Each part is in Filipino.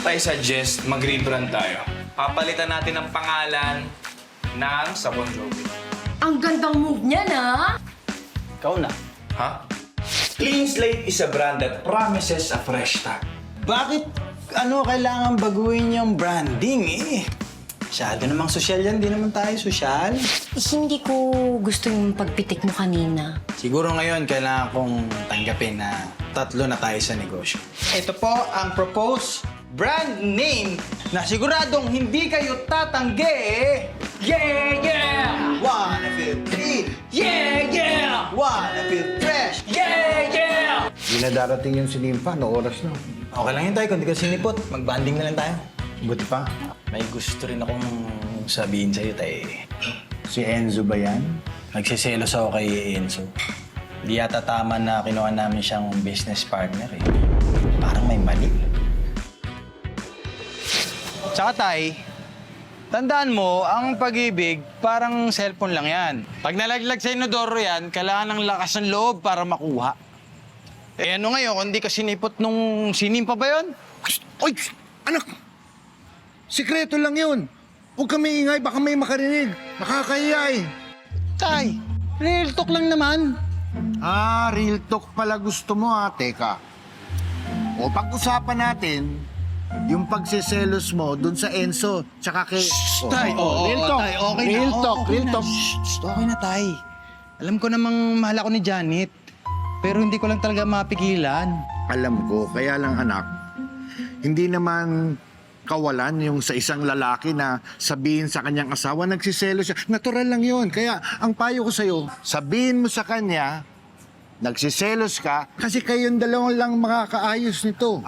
I suggest mag-rebrand tayo. Papalitan natin ang pangalan ng Sabon Jovi. Ang gandang move niya, na. Ikaw na. Ha? Clean Slate is a brand that promises a fresh start. Bakit kailangan baguhin yung branding eh? Masyado namang sosyal yan, di naman tayo sosyal. Hindi ko gusto yung pagpitik mo kanina. Siguro ngayon kailangan kong tanggapin na tatlo na tayo sa negosyo. Ito po ang proposed brand name na siguradong hindi kayo tatanggi. Yeah, yeah! Wanna feel clean? Yeah, yeah! Wanna feel fresh? Yeah, yeah! Hindi na darating yung sinimpa, no oras na. Okay lang yun tayo, kung di ka sinipot, mag-banding na lang tayo. Buti pa. May gusto rin akong sabihin sa'yo, tayo. Si Enzo ba yan? Nagsiselos ako kay Enzo. Di yata tama na kinuha namin siyang business partner eh. Parang may mali. Tsaka tay, tandaan mo, ang pag-ibig parang cellphone lang yan. Pag nalaglag sa inodoro yan, kailangan ng lakas ng loob para makuha. Eh ano ngayon, kung di ka sinipot nung sinimpa ba yun? Oy! Anak! Sikreto lang yun. Huwag kami ingay, baka may makarinig. Nakakahiya eh. Tay, real talk lang naman. Ah, real talk pala gusto mo ha. Teka. O pag-usapan natin, yung pagsiselos mo dun sa Enzo, tsaka kay... Tay, real talk. Tay, okay na. Real talk, Okay real na. talk. Shh, okay na, tay. Alam ko namang mahal ako ni Janet. Pero hindi ko lang talaga mapigilan. Alam ko, kaya lang anak, hindi naman kawalan yung sa isang lalaki na sabihin sa kanyang asawa, nagsiselos siya. Natural lang yun. Kaya ang payo ko sa'yo, sabihin mo sa kanya, nagsiselos ka, kasi kayong dalawang lang makakaayos nito.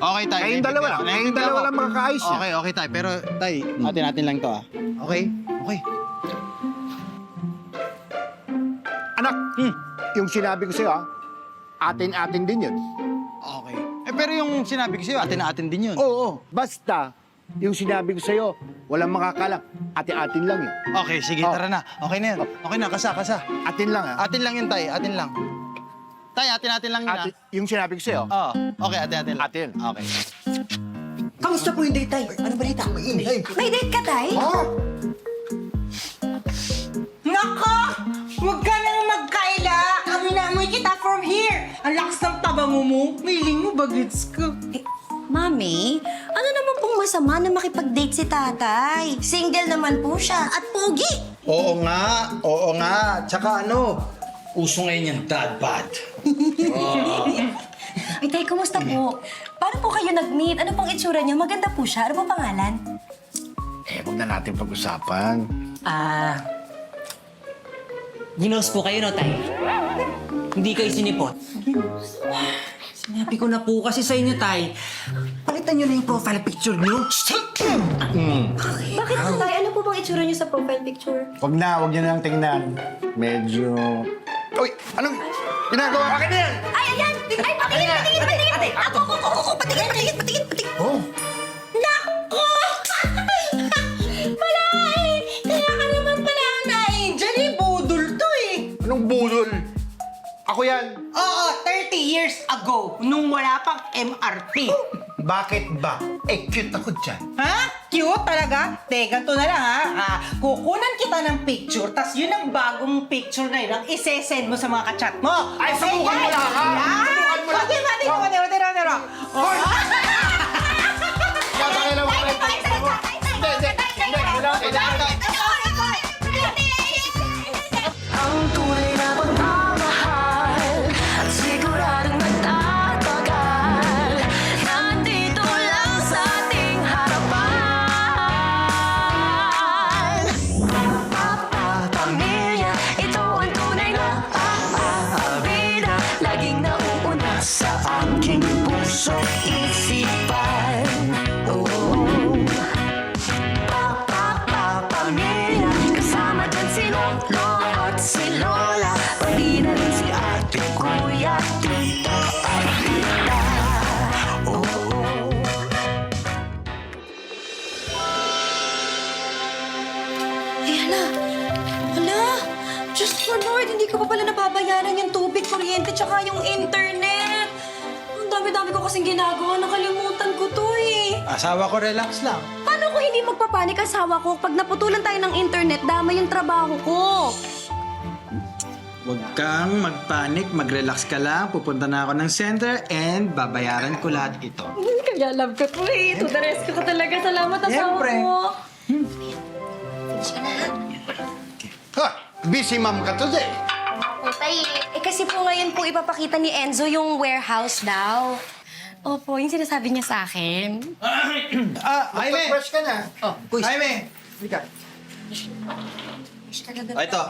Okay, tay. Kayong dalawa lang. Kayong dalawa lang makakaayos niya. Okay, okay, tay. Pero, tay, atin lang to, ah. Okay? Okay. Anak, yung sinabi ko sa'yo, atin-atin din yun. Okay. Eh, pero yung sinabi ko sa'yo, atin din yun. Oo, basta yung sinabi ko sa'yo, walang makakalang. Atin-atin lang yun. Okay, sige, Oh. tara na. Okay na yan. Okay na, kasa. Atin lang, ha? Atin lang yun, tay. Atin lang. Tay, atin lang yun, Atin, yung sinabi ko sa'yo, Oo. Okay, atin lang. atin. Okay. Kamusta po yung date, tay? Ano balita? May date ka, tay? Nako! Huwag ka nang magkaila! Amoy kita from here! Ang lakas ng tabango mo. Feeling mo bagets ka. Eh, Mami, ano naman pong masama na makipag-date si tatay? Single naman po siya at pogi. Oo nga. Tsaka uso ngayon yung dad bod. Ay, tay, kumusta po? Paano po kayo nag-meet? Ano pong itsura niyo? Maganda po siya. Ano pong pangalan? Huwag na natin pag-usapan. Ginos po kayo, no, tay? Hindi kayo sinipot. Sinabi ko na po kasi sa inyo, tay. Palitan nyo na yung profile picture nyo. Bakit po, tay? Ano po bang itsura niyo sa profile picture? Huwag niyo na lang tingnan. Medyo... Uy! Anong ginagawa? Akin na yan! Ay, ayan! Ay, patingin! Ako, patingin! Oh! Nako! Malay! Kaya ka naman pala ang na-angel eh. Budol to eh. Anong budol? Ako yan! Oo, 30 years ago, nung wala pang MRT. Bakit ba? Cute ako dyan. Ha? Cute talaga? Teka, to na lang ha. Kukunan kita ng picture, tas yun ang bagong picture na yun ang isesend mo sa mga kachat mo. Ay, subukan mo lang, ha? Subukan mo lang. Tira. Hoy! Tatangin na mo. Ang tunay na pagmamahal at siguradong magtatagal. Nandito lang sa ating harapan. Pamilya, ito ang tunay na vida. Laging nauuna sa aking puso't isipan. Pamilya, kasama dyan si Lolo at si Lola, pati na rin si ate, kuya, tita at tita. Diana! Hala! Just for Lord, hindi ko pa pala nababayaran yung tubig, kuryente, tsaka yung internet. Ang dami-dami ko kasing ginagawa. Nakalimutan ko to eh. Asawa ko, relax lang. Paano ko hindi magpapanik asawa ko? Pag naputulan tayo ng internet, dama yung trabaho ko. Huwag kang magpanik, mag-relax ka lang. Pupunta na ako ng center and babayaran ko lahat ito. Kaya love ko to eh. To the rescue ko talaga. Salamat asawa Siyempre. ko. Ha! Busy ma'am ka today. Tay, kasi po ngayon po ipapakita ni Enzo yung warehouse daw. Opo, yung sinasabi niya sa akin. Jaime! Fresh ka na. Jaime! Ito.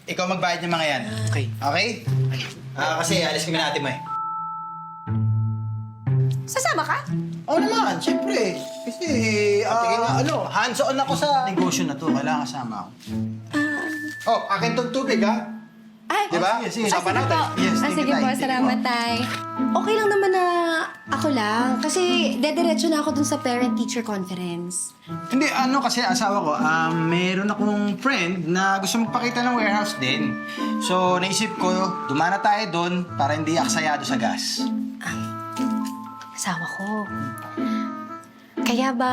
Ikaw magbayad ng mga yan. Okay. Okay? Kasi alis kami natin mo eh. Sasama ka? Oo naman, siyempre. Kasi, hands-on ako sa negosyo na to. Kailangan kasama ako. Oh, akin tong tubig ha. Ay, Di ba? Sige, sige po. Yes, Sige po, salamat, Tay. Okay lang naman na ako lang. Kasi dediretso na ako dun sa parent-teacher conference. Hindi, kasi asawa ko, meron akong friend na gusto magpakita ng warehouse din. So, naisip ko, dumana tayo doon para hindi aksayado sa gas. Asawa ko. Kaya ba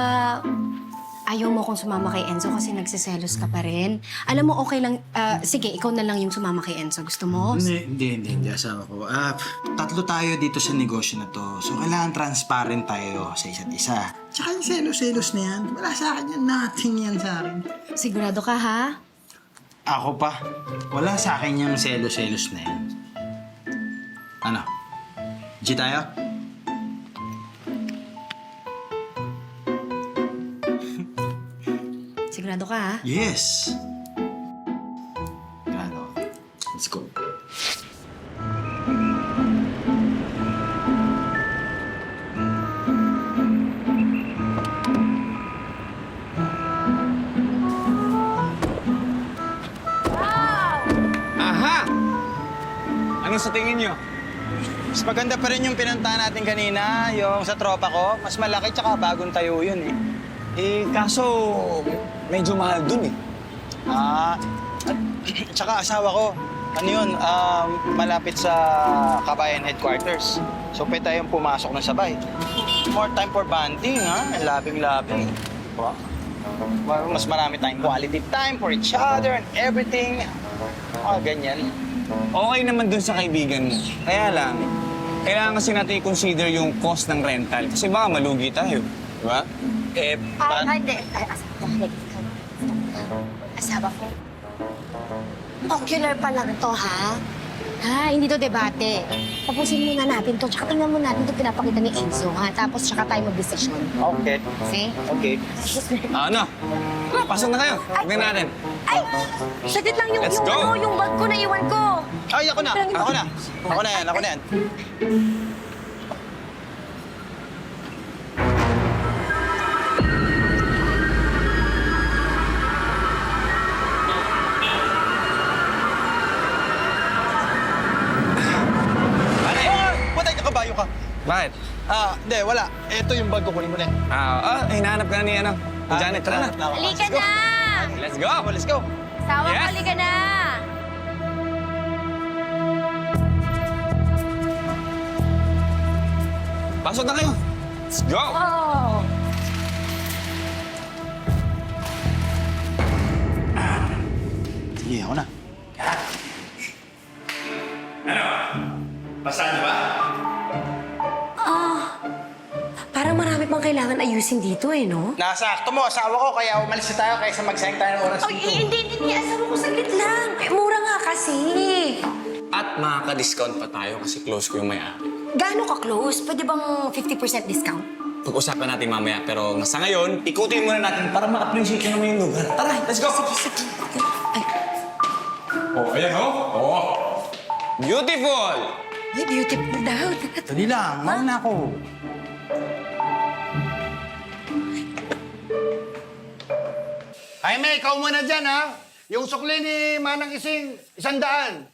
ayaw mo akong sumama kay Enzo kasi nagsiselos ka pa rin? Alam mo, okay lang. Sige, ikaw na lang yung sumama kay Enzo. Gusto mo? Hindi, asawa ko. Tatlo tayo dito sa negosyo na to. So, kailangan transparent tayo sa isa't isa. Tsaka yung selos-selos na yan, wala sa akin yan. Nothing yan sa akin. Sigurado ka, ha? Ako pa, wala sa akin yung selos-selos na yan. Ano? G tayo? Sigurado ka, ha? Yes! Ano? Let's go. Aha! Ano sa tingin nyo? Mas maganda pa rin yung pinuntahan natin kanina, yung sa tropa ko. Mas malaki tsaka bagong tayo yun eh. Kaso medyo mahal dun eh. At tsaka asawa ko, malapit sa Kabayan Headquarters. So, pwede tayong pumasok ng sabay. More time for bonding, ha? Labing-labing. Wow. Mas marami tayong quality time for each other and everything. Ganyan. Okay naman dun sa kaibigan mo. Kaya lang, kailangan kasi natin i-consider yung cost ng rental. Kasi baka malugi tayo. Di ba? Hindi. Asawa ko. Ocular pa lang to, ha? Ha, hindi to debate. Tapusin muna natin to, tsaka tingnan muna natin to pinapakita ni Enzo, ha? Tapos tsaka tayo mag-desisyon. Okay. See? Okay. Ano? Pasok na kayo. Tignan natin. Ay! Saglit lang yung, Let's go! yung bag ko na iwan ko. Ay, ako na. Ako na. Ako na yan. Pare! Patay ka, kabayo ka. Bakit? Hindi, wala. Ito yung bag ko, kunin mo na. Hinahanap ka na ni Janet. Tara na. Halika na! Let's go! Let's go. Asawa ko, Yes! halika na! Pasok na kayo. Let's go! Oh! Sige, ako na. Parang marami pang kailangan ayusin dito eh, no? Nasakto mo, asawa ko, kaya umalis na tayo kaysa magsayang tayo ng oras Ay, dito. hindi. Asawa ko, saglit lang. Mura nga kasi. At makaka-discount pa tayo kasi close ko yung may-ari. Gaano ka-close? Pwede bang 50% discount? Pag-usapan natin mamaya, pero sa ngayon, ikutin muna natin para ma-appreciate nyo naman yung lugar. Tara, let's go! Ay, Ayan oh! Beautiful! ay, beautiful daw. Dali lang, mauna ako. Jaime, ikaw muna dyan ha. Yung sukli ni Manang Ising, 100.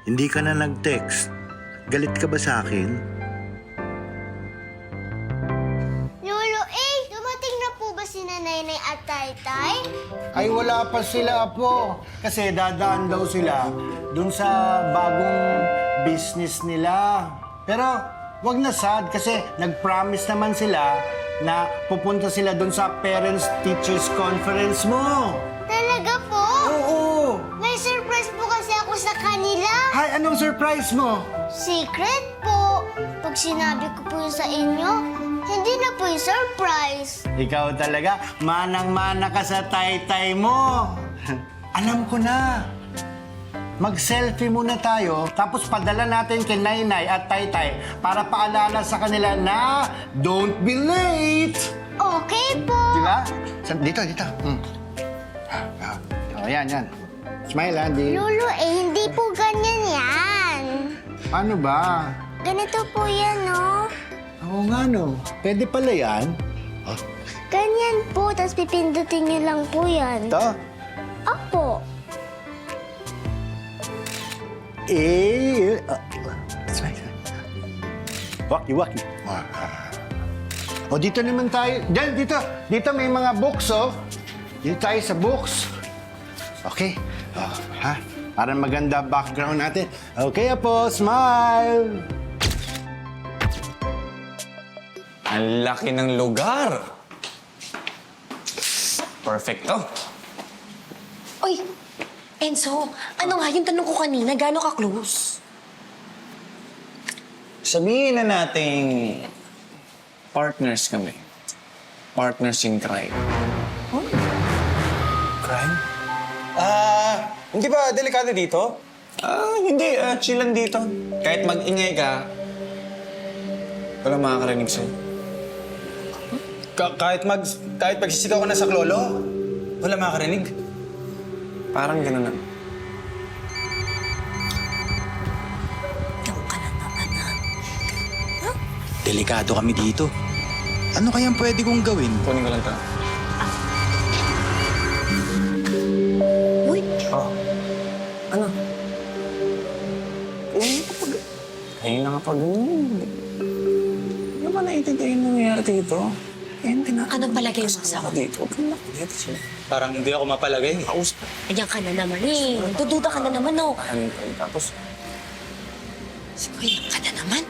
Hindi ka na nag-text. Galit ka ba sa akin? Lolo dumating na po ba si Nanay at Taytay? Ay, wala pa sila, Apo. Kasi dadaan daw sila dun sa bagong business nila. Pero wag na sad kasi nag-promise naman sila na pupunta sila dun sa Parents-Teachers Conference mo. Talaga po? Oo! May surprise po kasi ako sa kanila. Hay, anong surprise mo? Secret po. Pag sinabi ko po yun sa inyo, hindi na po yung surprise. Ikaw talaga, manang-mana ka sa taytay mo. Alam ko na. Mag-selfie muna tayo, tapos padala natin kay Nainay at Taytay para paalala sa kanila na don't be late. Okay po. Di ba? Dito. Oh, yan. Smile, Andy. Lolo hindi po ganyan yan. Ano ba? Ganito po yan, no? Oo nga, no. Pwede pala yan. Ganyan po, tapos pipindutin niyo lang po yan. Ito. Opo. Smile. Waki. O, dito naman tayo. Diyan, dito. Dito may mga books, oh. Dito tayo sa books. Okay. Oh, ha? Para maganda background natin. Okay, Apo. Smile. Ang laki ng lugar. Perfecto. Uy, Enzo, ano nga yung tanong ko kanina? Gano'n ka close? Sabihin na nating partners kami. Partners in crime. Crime? Hindi ba delikado dito? Hindi. Chillan dito. Kahit mag-ingay ka, walang makakarinig sa'yo. Kahit magsisigaw ka na sa klolo, wala makakarinig. Parang gano'n na. Yung ka na naman, ha? Delikado kami dito. Ano kayang pwede kong gawin? Kunin ko lang ito. Uy, Ano? Ayun na nga pag Ano ba naiintindihan yung nangyayari dito? Hindi na. anong palagay mo sa Ako dito. Huwag kang nakikita siya. Parang hindi ako mapalagay. Kausap. Ganyan ka na naman eh. Dududa ka na naman, no? Tapos, Ganyan ka na naman.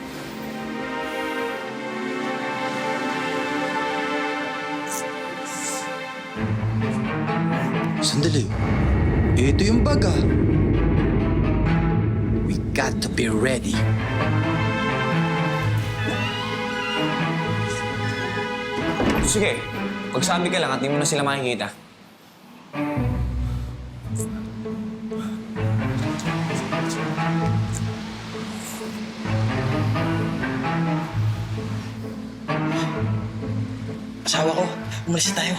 Sandali. Ito yung baga. We got to be ready. sige. Pagsabi ka lang at di mo na sila makikita. Asawa ko, umalis na tayo.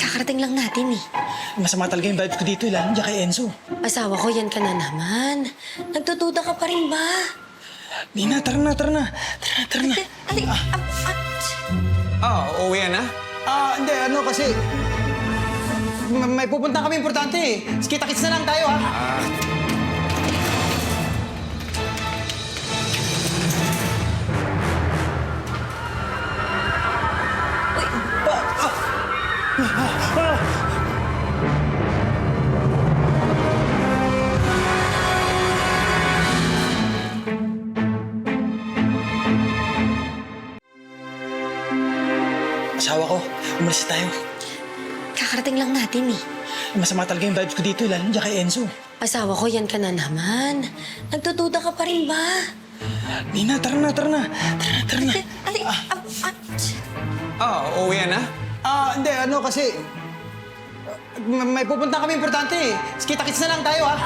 Kakarating lang natin eh. Masama talaga yung vibes ko dito, lalo dyan kay Enzo. Asawa ko, yan ka na naman. Nagdududa ka pa rin ba? Nina, tara na. Tara na. Ay, Uuwi yan ha? Hindi, kasi... May pupunta kami importante eh. Kita-kits na lang tayo, ha? Asawa ko, umalis na tayo. kakarating lang natin eh. Masama talaga yung vibes ko dito, lalo dyan kay Enzo. Asawa ko, yan ka na naman. Nagdududa ka pa rin ba? Nina, tara na. Tara na. Ay, Uuwi yan ha? Hindi, kasi... May pupunta kami importante eh. Kita-kits na lang tayo, ha?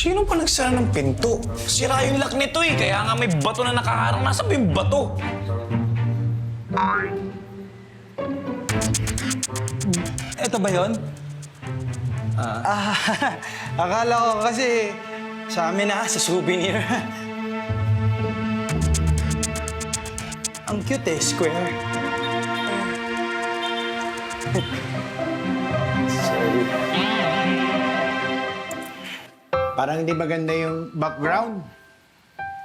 Sino pa nagsara ng pinto? Sira yung lock nito eh. Kaya nga may bato na nakaharang. Nasaan ba yung bato? Ito ba yon? Akala ko kasi sa amin na, sa souvenir. Ang cute eh, square. Sorry. Parang hindi maganda yung background.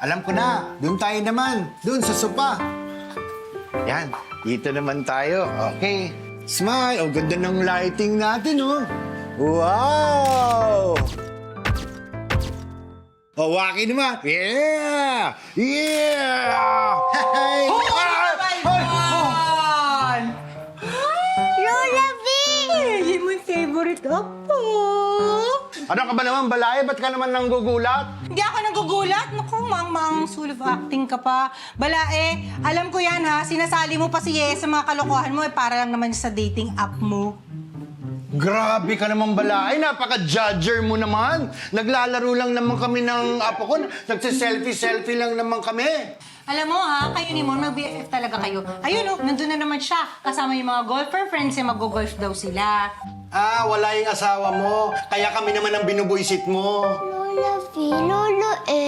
Alam ko na, doon tayo naman. Doon sa sopa. Yan, dito naman tayo. Okay. Smile. Oh, ganda ng lighting natin, oh. Wow! Oh, waki naman. Yeah! Yeah! Hey! Lola V! Yan mo yung favorite apo. Ano ka ba naman, Balay? Ba't ka naman nanggugulat? Hindi ako nagugulat. Naku, mang full of acting ka pa. Balae, alam ko yan ha. Sinasali mo pa si Yes sa mga kalokohan mo. Para lang naman sa dating app mo. Grabe ka naman, Balay. Napaka-judger mo naman. Naglalaro lang naman kami ng apo ko. Nagsiselfie-selfie lang naman kami. Alam mo ha, kayo ni Mon, mag-BFF talaga kayo. Ayun oh, nandun na naman siya. Kasama yung mga golfer friends niya, mag-golf daw sila. Ah, wala yung asawa mo. Kaya kami naman ang binubuisit mo. Lola V, Lolo A.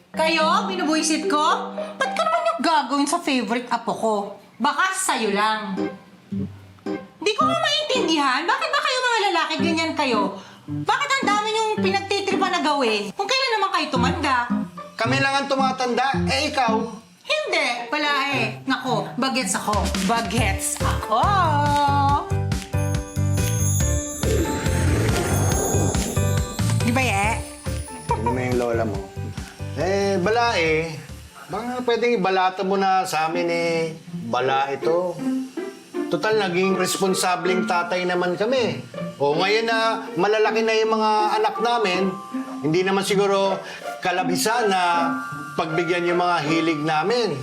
Kayo, binubuisit ko? Ba't ka naman yung gagawin sa favorite apo ko? Baka sa'yo lang. Di ko nga maintindihan. Bakit ba kayo mga lalaki ganyan kayo? Bakit ang dami yung pinagtitripa na gawin? Kung kailan naman kayo tumanda? Kami lang ang tumatanda. Eh, ikaw? Hindi, pala eh. Nako, bagets ako. Bagets ako! Di ba, Tignan mo yung lola mo. Eh, bala eh. Baka pwedeng ibalata mo na sa amin eh. Bala ito. Total, naging responsableng tatay naman kami. O ngayon na malalaki na yung mga anak namin, hindi naman siguro kalabisa na pagbigyan yung mga hilig namin.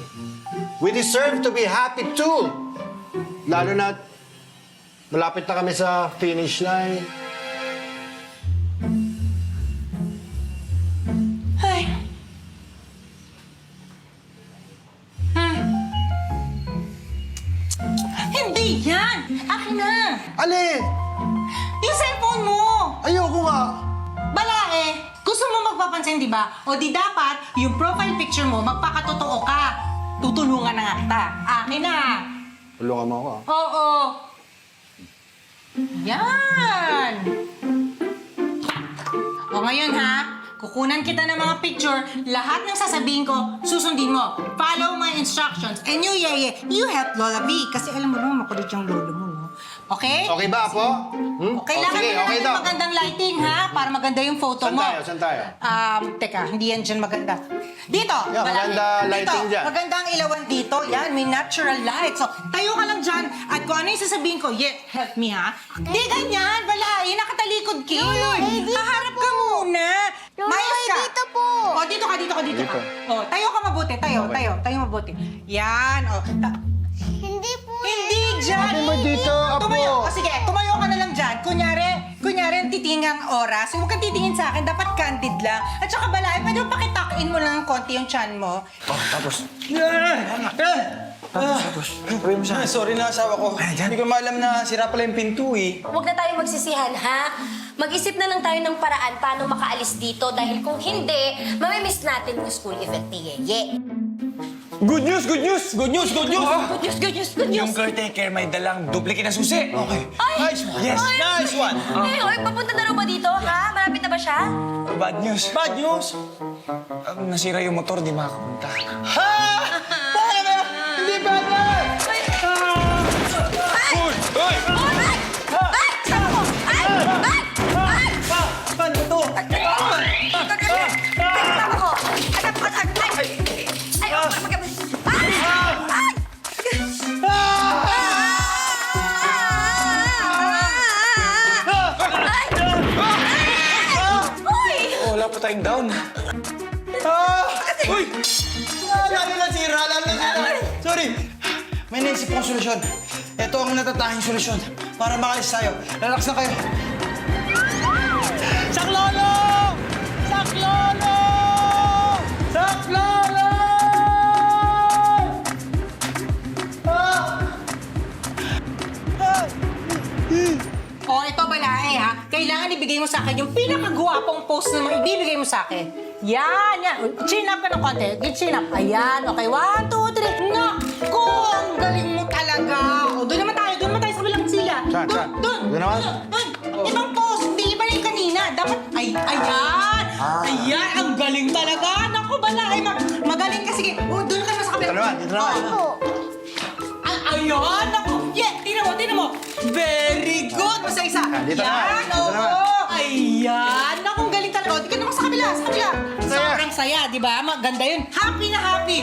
We deserve to be happy too. Lalo na malapit na kami sa finish line. Ay. Hindi yan! Akin na! Alin? Yung cellphone mo! Ayoko nga. Balae! Gusto mo magpapansin, di ba? O di dapat, yung profile picture mo, magpakatotoo ka. Tutulungan na nga kita. Akin na! Tulungan mo ako ah. Oo! Yan! O ngayon ha, kukunan kita ng mga picture, lahat ng sasabihin ko, susundin mo. Follow my instructions. And you, Yeye, you help Lola B. Kasi alam mo naman, makulit yung lolo mo, no? Okay? Okay ba, Apo? Kailangan sige, mo okay natin daw. magandang lighting, ha? Para maganda yung photo Saan mo. tayo? Saan tayo? Teka, hindi yan dyan maganda. Dito! Yeah, Balaki. maganda lighting dito. dyan. Maganda ang ilawan dito. Yan, may natural light. So, tayo ka lang dyan. At kung ano yung sasabihin ko, help me, ha? Di ganyan, balay. Nakatalikod ka. Haharap ka muna. Lolo, Mayos ka. dito po. O, dito ka. Dito. O, tayo ka mabuti. Tayo mabuti. Yan, o. Hindi po. Hindi dyan! Sabi mo dito, Apo. Tumayo. O sige, tumayo ka na lang dyan. Kunyari, titingin ang oras. Huwag kang titingin sa akin, dapat candid lang. At saka balay, pwede mo pakitakin mo lang ng konti yung chan mo. Sorry na asawa ko. Hindi ko maalam na sira pala yung pinto eh. Huwag na tayo magsisihan, ha? Mag-isip na lang tayo ng paraan paano makaalis dito dahil kung hindi, mamimiss natin yung school event ni Yeye. Good news, good news! Good news, good news! Good news, good news, good Yung news! caretaker may dalang duplicate na susi. Okay. Ay! Nice one. Yes, nice one. Oy, papunta na raw ba dito, ha? Malapit na ba siya? Bad news. Bad news! Nasira yung motor, di makapunta. Ha? Bakit na? Hindi ba na? Uy! Uy! Ay! Ay! Sabi ko! Ay! Ay! Ay! Paano ito? Teka ako! Ay! Ay! Wala pa tayong down. Uy! Lalo na sira. Sorry. May naisip kong solusyon. Ito ang natatanging solusyon para makalis tayo. Relax na kayo. Saklolo! Saklolo! Saklolo! O, ito balae, ha? ibibigay mo sa akin yung pinakagwapong pose na ibibigay mo sa akin. Yan, yan. Chin up ka ng konti. Chin up. Ayan, okay. 1, 2, 3. Naku, ang galing mo talaga. O, doon naman tayo sa bilang sila. Saan? Doon. Doon naman? Doon. Ibang pose, hindi iba yung kanina. Dapat, ayan. Ayan, ang galing talaga. Naku, bala. Ay, magaling ka. Sige, doon ka na sa kabila. Dito naman. Ayan, naku. Yeah, tinan mo. Very good. Basta isa. Dito naman. Yan, oo. Ayan, naku, ang galing talaga. Di ka naman sa kabila. Saya. Sobrang saya, di ba? Maganda yun. Happy na happy.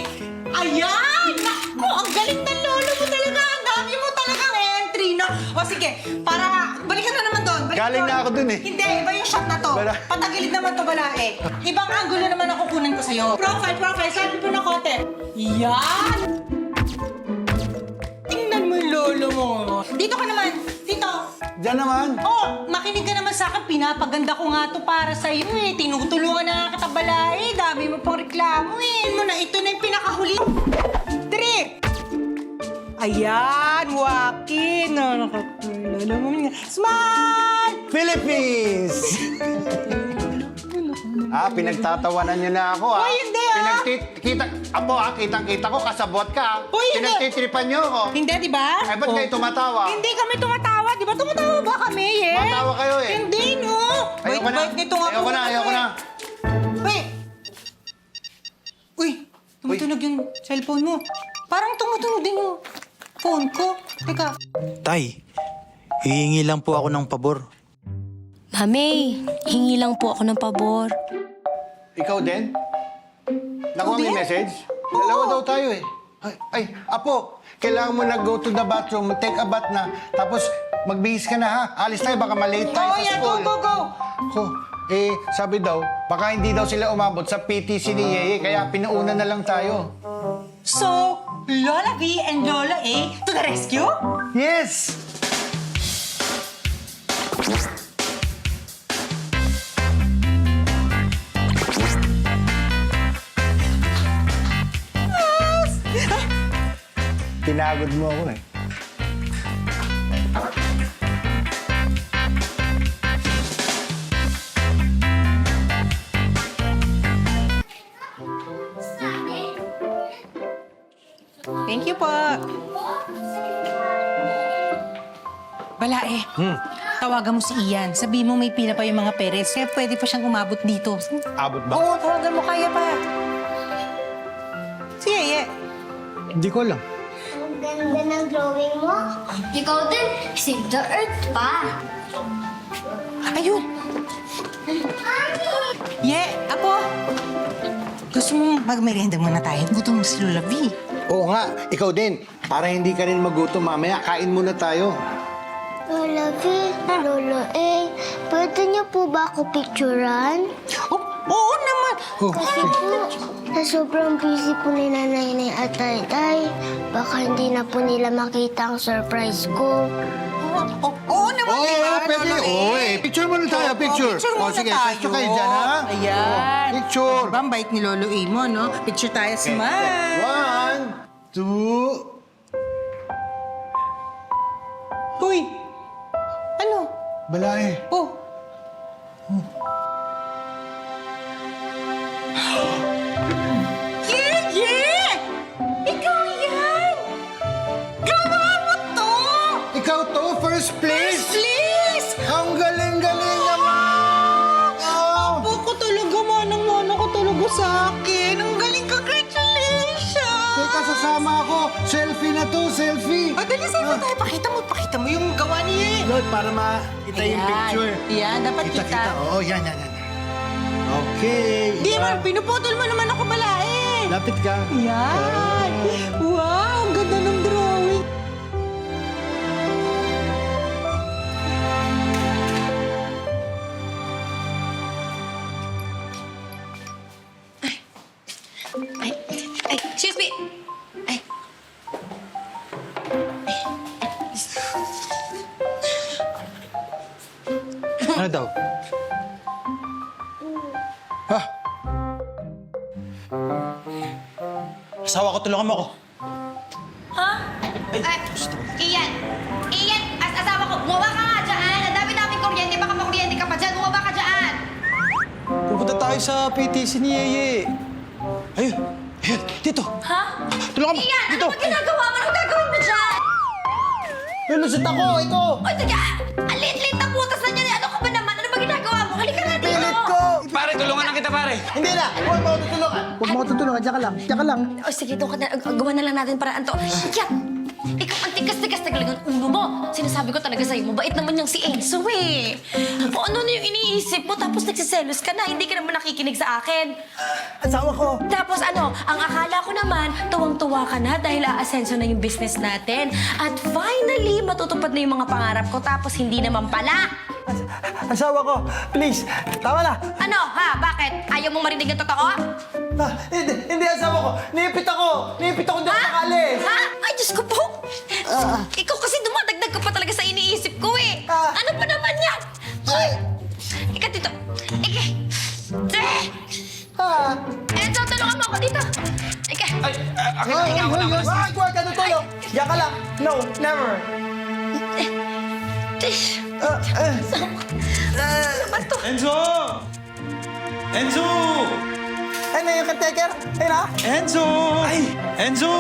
Ayan, naku, ang galing ng lolo mo talaga. Ang dami mo talagang entry, no? O sige, para, balikan na naman doon. Galing na ako dun eh. Hindi, iba yung shot na to. Bala. Patagilid naman to, balae. Ibang angulo naman ang kukunan ko sa'yo. Profile. Sabi po ng konti. Yan! Tingnan mo yung lolo mo. Dito ka naman. Dito. Diyan naman. Oh, makinig ka naman sa akin. Pinapaganda ko nga to para sa iyo eh. Tinutulungan na kita balay. Dami mo pang reklamo eh. Mo na, ito na yung pinakahuli. 3. Ayan, Joaquin. Smile! Philippines! Pinagtatawanan niyo na ako, Hoy, hindi, kitang-kita ko, kasabot ka. Hoy, hindi. Pinagtitripan niyo ako. Hindi, di ba? Ba't kayo tumatawa? Hindi kami tumatawa. Di ba tumatawa ba kami, eh? Matawa kayo eh. Hindi, no. Ayoko na. Bait nito nga Ayoko po na. Wait. Uy, tumutunog yung cellphone mo. Parang tumutunog din yung phone ko. Teka. Tay, hihingi lang po ako ng pabor. Mami, hingi lang po ako ng pabor. Ikaw din? Nakuha mo yung message? Dalawa daw tayo eh. Ay, Apo, kailangan mo na-go to the bathroom, take a bath na, tapos magbihis ka na ha. Alis tayo, baka malate tayo Oh, sa yeah, school. go. Sabi daw, baka hindi daw sila umabot sa PTC ni Yeye, kaya pinuuna na lang tayo. So, Lola V and Lola A to the rescue? Yes! Pinagod mo ako eh. Thank you po. Balae, tawagan mo si Ian. Sabihin mo may pila pa yung mga parents, kaya pwede pa siyang umabot dito. Abot ba? Oo, tawagan mo, kaya pa. Sige, yeah. Hindi ko alam. Ang ganda ng drawing mo. Ikaw din, save the earth pa. Ayun! Yeah, Apo! Gusto mong magmerienda muna tayo? Gutom mo si Lola V. Oo nga, ikaw din. Para hindi ka rin magutom mamaya, kain muna tayo. Lola V, Lola A, pwede niyo po ba ako picturean? Oo naman! Kasi po, sa sobrang busy po ni Nanay at Tay, baka hindi na po nila makita ang surprise ko. Oo naman, Oo, di ba, pwede. Lola A? Oo eh. Picture muna tayo, picture. Picture muna sige, tayo. picture kayo dyan, ha? Ayan. Picture. Diba, ang bait ni Lolo A mo, no? Picture tayo, smile! 1, 2... Uy! Ano? Balae. Oh! Yeah! Ikaw yan! Gawa mo to! Ikaw to, first place. Please! Ang galing-galing naman. Oh. Apo ko talaga, manang-mana ko talaga sa akin. Ang galing, congratulations! Teka, sasama ako. Selfie na to, selfie. Dali, sa'yo tayo. Pakita mo yung gawa niya. Lord, para makita yung picture. Yan, dapat kita. Oo, yan. Okay. Di man, pinuputol mo naman ako balae. Lapit ka. Yan! Wow, ang ganda ng drawing. Ay, excuse me. Ay. Ano daw? Asawa ko, tulungan mo ako. Ha? Ian! Ian! Asawa ko, gumawa ka nga dyan! Ang dami-daming kuryente, baka makuryente ka pa dyan. tayo sa PTC ni Yeye. Ayun, ayun, dito. Ha? Tulungan mo, Iyan, dito. ano ba ginagawa mo? Ano gagawin mo dyan? Lulusot ako, ito. Oy, teka! Ang liit-liit na butas na niyan. Ano ka ba naman? Ano ba ginagawa mo? Halika na dito! Pilit ko. Pare, tulungan na kita, pare. Hindi na, huwag mo ako tutulungan. Huwag mo ako tutulungan, diyan ka lang, diyan ka lang. O sige, doon ka na. Gawa na lang natin paraan to. Yan! Ikaw ang tigas-tigas talagang ulo mo. Sinasabi ko talaga sa'yo, mabait naman yung si Enzo eh. O ano na yung iniisip mo, tapos nagsiselos ka na, hindi ka naman nakikinig sa akin. Asawa ko. Tapos ano, ang akala ko naman, tuwang-tuwa ka na dahil aasenso na yung business natin. At finally, matutupad na yung mga pangarap ko, tapos hindi naman pala. Asawa ko, please, tama na. Ano, ha? Bakit? Ayaw mong marinig ang totoo? Hindi asawa ko. Niipit ako hindi ako makalis. Ha? Ay, Diyos ko po! Ikaw kasi dumadagdag ka pa talaga sa iniisip ko eh. Ano pa naman yan? Ay! Ika dito. Ika! Enzo, tulungan mo ako dito. Ika! Ay, ako na. Huwag ka tutulong. Diyan ka lang. No, never. Naman to. Enzo! Enzo! Ano yung caretaker? Ayun na. Enzo! Ay! Enzo!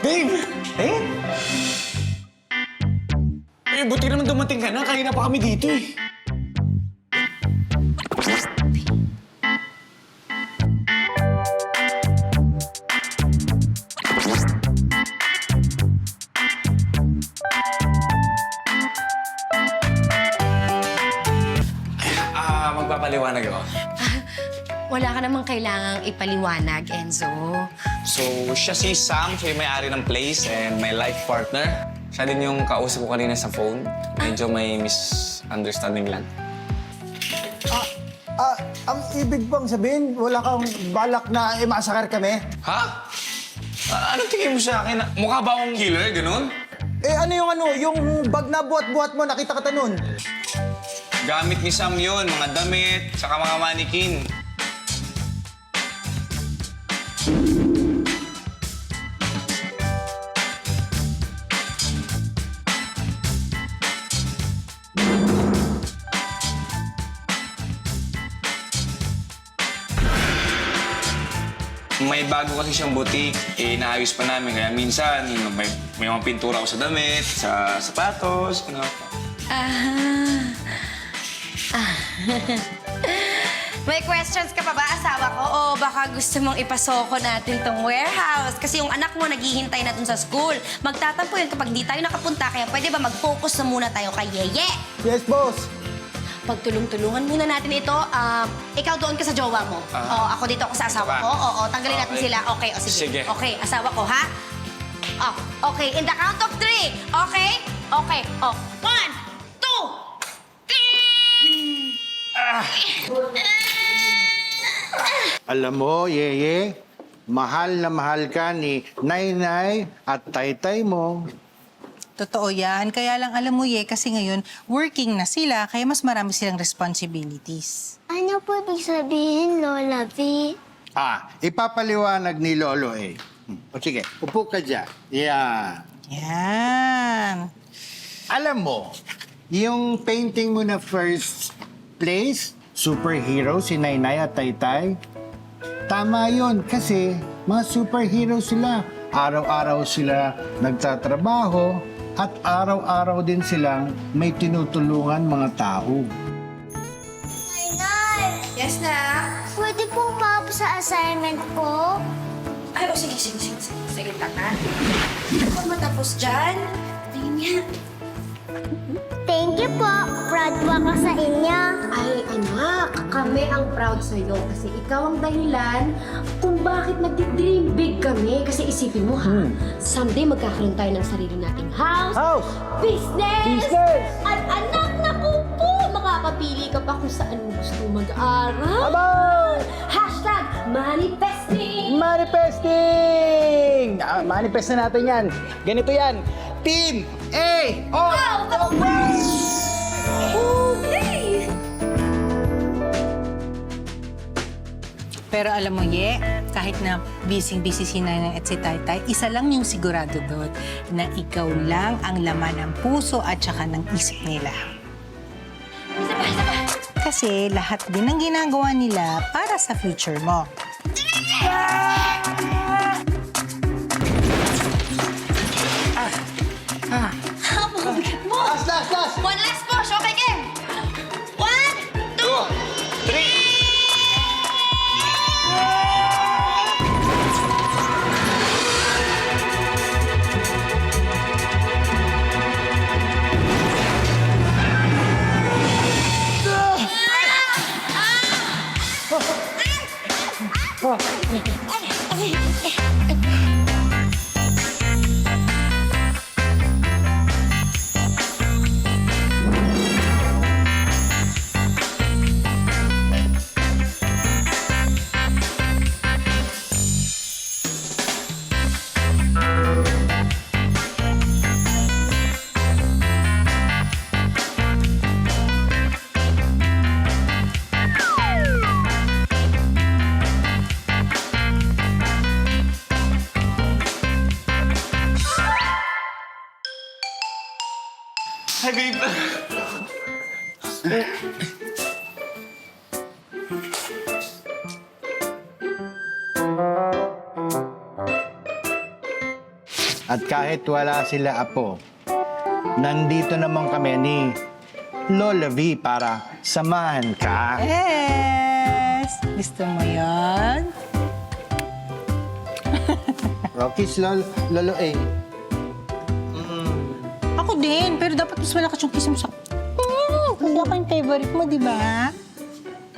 Babe! Eh? Eh, buti naman dumating ka na. Kanina pa kami dito eh. Magpapaliwanag ako. Wala ka namang kailangang ipaliwanag, Enzo. So, siya si Sam, siya yung may-ari ng place and my life partner. Siya din yung kausap ko kanina sa phone. Medyo may misunderstanding lang. Ang ibig bang sabihin, wala kang balak na imasakar kami? Ha? Anong tingin mo sa akin? Mukha ba akong killer, ganun? Yung bag na buhat-buhat mo, nakita ka nun. Gamit ni Sam yun, mga damit, saka mga manikin. May bago kasi siyang boutique, inaayos pa namin. Kaya minsan, may mga pintura ko sa damit, sa sapatos, ano. May questions ka pa ba, asawa ko? O baka gusto mong ipasoko natin tong warehouse? Kasi yung anak mo naghihintay na dun sa school. Magtatampo yun kapag di tayo nakapunta. Kaya pwede ba mag-focus na muna tayo kay Yeye? Yes, boss. Pagtulong-tulungan muna natin ito. Ikaw doon ka sa jowa mo. Ako dito ako sa asawa ko. Oo, tanggalin natin Okay. sila. Okay, o sige. Sige. Okay, asawa ko, ha? Okay, in the count of 3. Okay? Okay. 1, 2, 3. Alam mo, Yeye, mahal na mahal ka ni Nainay at Taytay mo. Totoo yan. Kaya lang alam mo, kasi ngayon, working na sila, kaya mas marami silang responsibilities. Ano po ibig sabihin, Lola V? Ipapaliwanag ni Lolo eh. O sige, upo ka dyan. Yan. Yan. Alam mo, yung painting mo na first place, superhero si Nainay at Taytay, tama yun kasi mga superhero sila. Araw-araw sila nagtatrabaho at araw-araw din silang may tinutulungan mga tao. Nay! Yes, na. Pwede po pa sa assignment ko? Ay, sige. Sige, tata. Ako matapos dyan. Tingin. Thank you po. Proud po ako sa inyo. Ay, anak, kami ang proud sa'yo kasi ikaw ang dahilan kung bakit nagdi-dream big kami. Kasi isipin mo ha, someday magkakaroon tayo ng sarili nating house, business, at anak na po, makakapili ka pa kung saan mo gusto mag-aral. Hashtag manifesting! Manifesting! Manifest na natin yan. Ganito yan. Team A! Pero alam mo, kahit na busy-busy si Nanay at si Taytay, isa lang yung sigurado doon, na ikaw lang ang laman ng puso at saka ng isip nila. Isa pa. Kasi lahat din ng ginagawa nila para sa future mo. Mabigat mo! Last! One last push, okay, Ken? 1, 2, Hi, babe. At kahit wala sila apo, nandito naman kami ni Lola V para samahan ka. Yes! Gusto mo yan? Rockies, Lolo A. Ako din, pero dapat mas malakas yung kiss mo sa... Kasi ako yung favorite mo, di ba?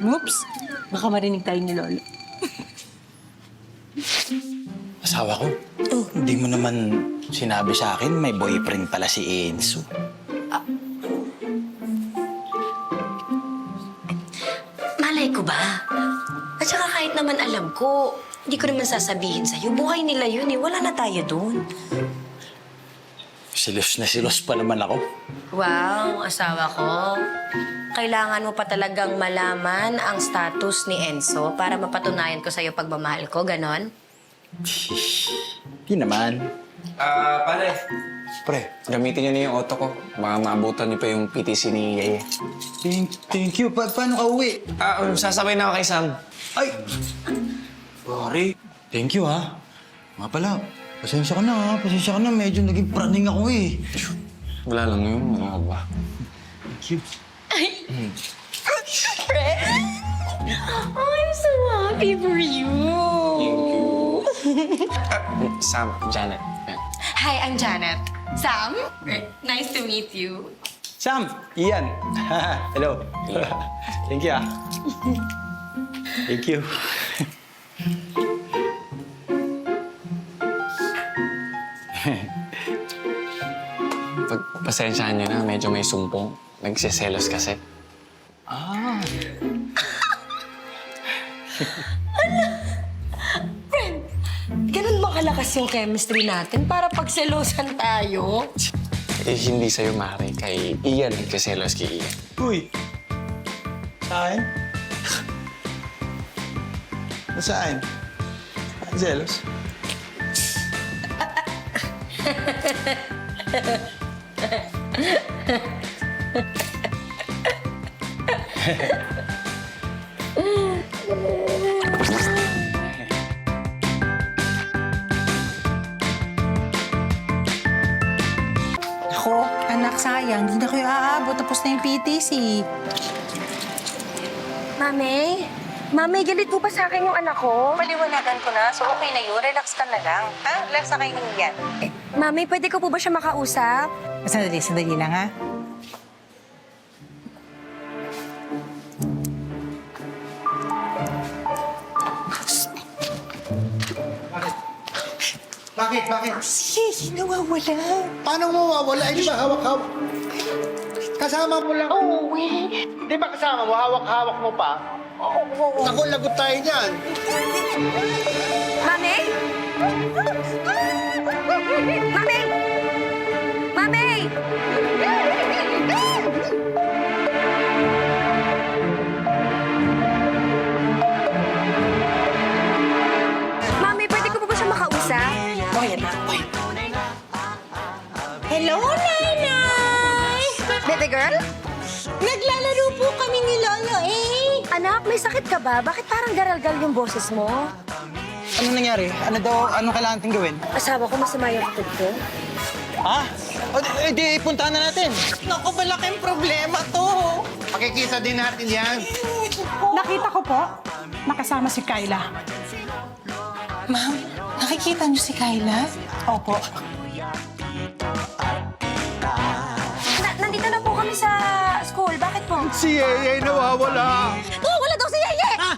Oops! Baka marinig tayo ni Lolo. Asawa ko, hindi mo naman sinabi sa akin may boyfriend pala si Enzo. Malay ko ba? At saka kahit naman alam ko, hindi ko naman sasabihin sa'yo. Buhay nila yun eh. Wala na tayo doon. Silos na silos pa naman ako. Wow, asawa ko. Kailangan mo pa talagang malaman ang status ni Enzo para mapatunayan ko sa'yo pagmamahal ko, ganon? Hindi naman. Pare. Pre, gamitin niyo na yung auto ko. Baka maabutan niyo pa yung PTC ni Yeye. Thank you. Paano ka uwi? Sasabay na ako kay Sam. Ay! Pare, thank you ha. Nga pala, pasensya ka na ha. Pasensya ka na. Medyo naging praning ako eh. Wala lang yun. Ano ba? Thank you. I'm so happy for you. Sam, Janet. Yan. Hi, I'm Janet. Sam, nice to meet you. Sam! Ian! Hello. Thank you ah. Thank you. Pagpasensyahan niyo na, medyo may sumpong. Nagsiselos kasi. Ganun ba kalakas yung chemistry natin para pagselosan tayo? Eh, hindi sa'yo, Mare. Kay Ian, nagsiselos kay Ian. Uy! Saan? Saan? Zelos? Ako, anak, sayang. Hindi na kayo aabot. Tapos na yung PTC. Mami? Mami, galit po ba sa akin yung anak ko? Paliwanagan ko na, so okay na yun. Relax ka na lang. Ha? Relax na kayo yan. Mami, pwede ko po ba siya makausap? Sandali lang, ha? Bakit? Sige, nawawala. Paano mawawala? Eh, di ba hawak-hawak? Kasama mo lang. Oo, eh. Di ba kasama mo? Hawak-hawak mo pa? Oo. Ako, lagot tayo niyan. Mami? Mami! Mami! Mami, pwede ko po ba siya makausap? Hello, Nanay! Baby girl? Nag naglalaro po kami ni Lolo eh. Anak, may sakit ka ba? Bakit parang garal-gal yung boses mo? Ano nangyari? Anong kailangan natin gawin? Asawa ko masama yung kapatid ko. Ha? Di, puntahan na natin. Naku, malaking problema to. Makikita din natin yan. Nakita ko po, nakasama si Kyla. Ma'am, nakikita niyo si Kyla? Opo. Nandito na po kami sa school. Bakit po? Si Yeye nawawala. Oh, wala daw si Yeye! Ha?